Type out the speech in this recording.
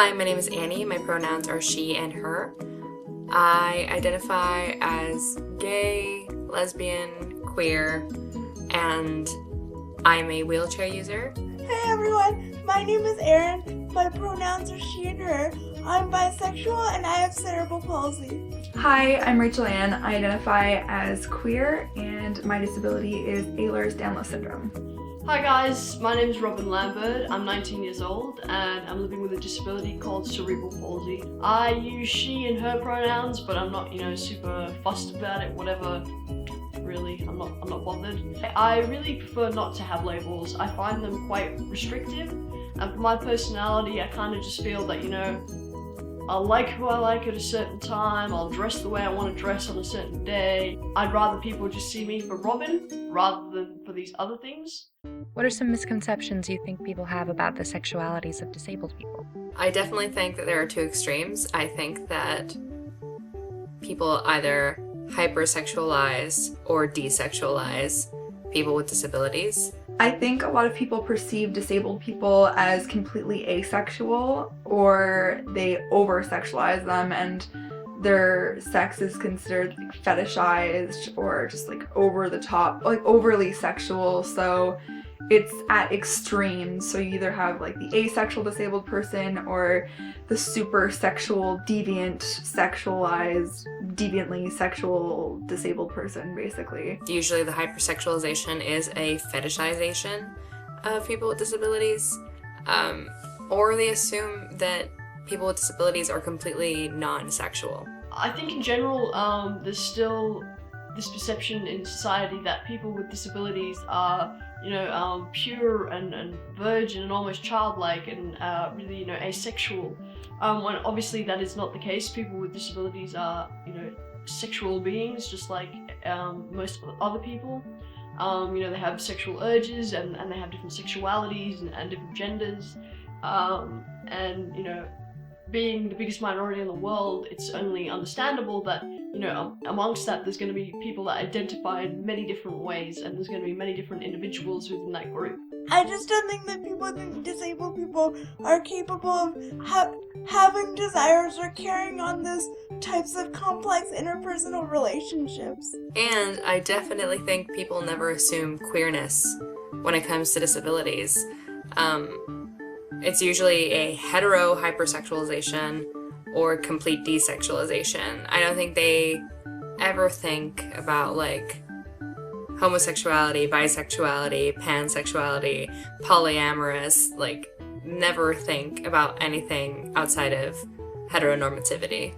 Hi, my name is Annie. My pronouns are she and her. I identify as gay, lesbian, queer, and I'm a wheelchair user. Hey everyone, my name is Erin. My pronouns are she and her. I'm bisexual and I have cerebral palsy. Hi, I'm Rachel Ann. I identify as queer and my disability is Ehlers-Danlos syndrome. Hi guys, my name is Robin Lambert. I'm 19 years old and I'm living with a disability called cerebral palsy. I use she and her pronouns, but I'm not, super fussed about it, whatever. Really, I'm not bothered. I really prefer not to have labels. I find them quite restrictive, and for my personality, I kind of just feel that, I'll like who I like at a certain time, I'll dress the way I want to dress on a certain day. I'd rather people just see me for Robin rather than for these other things. What are some misconceptions you think people have about the sexualities of disabled people? I definitely think that there are two extremes. I think that people either hypersexualize or desexualize people with disabilities. I think a lot of people perceive disabled people as completely asexual, or they over-sexualize them and their sex is considered fetishized or just over the top, overly sexual. So it's at extremes. So you either have the asexual disabled person or the super sexual, deviant, sexualized, deviantly sexual disabled person, basically. Usually the hypersexualization is a fetishization of people with disabilities, or they assume that people with disabilities are completely non-sexual. I think in general, there's still this perception in society that people with disabilities are, pure and virgin and almost childlike and really, asexual. When obviously that is not the case. People with disabilities are, sexual beings, just like most other people. They have sexual urges and they have different sexualities and different genders. Being the biggest minority in the world, it's only understandable that, amongst that there's going to be people that identify in many different ways, and there's going to be many different individuals within that group. I just don't think that disabled people are capable of having desires or carrying on those types of complex interpersonal relationships. And I definitely think people never assume queerness when it comes to disabilities. It's usually a hetero hypersexualization or complete desexualization. I don't think they ever think about homosexuality, bisexuality, pansexuality, polyamorous, never think about anything outside of heteronormativity.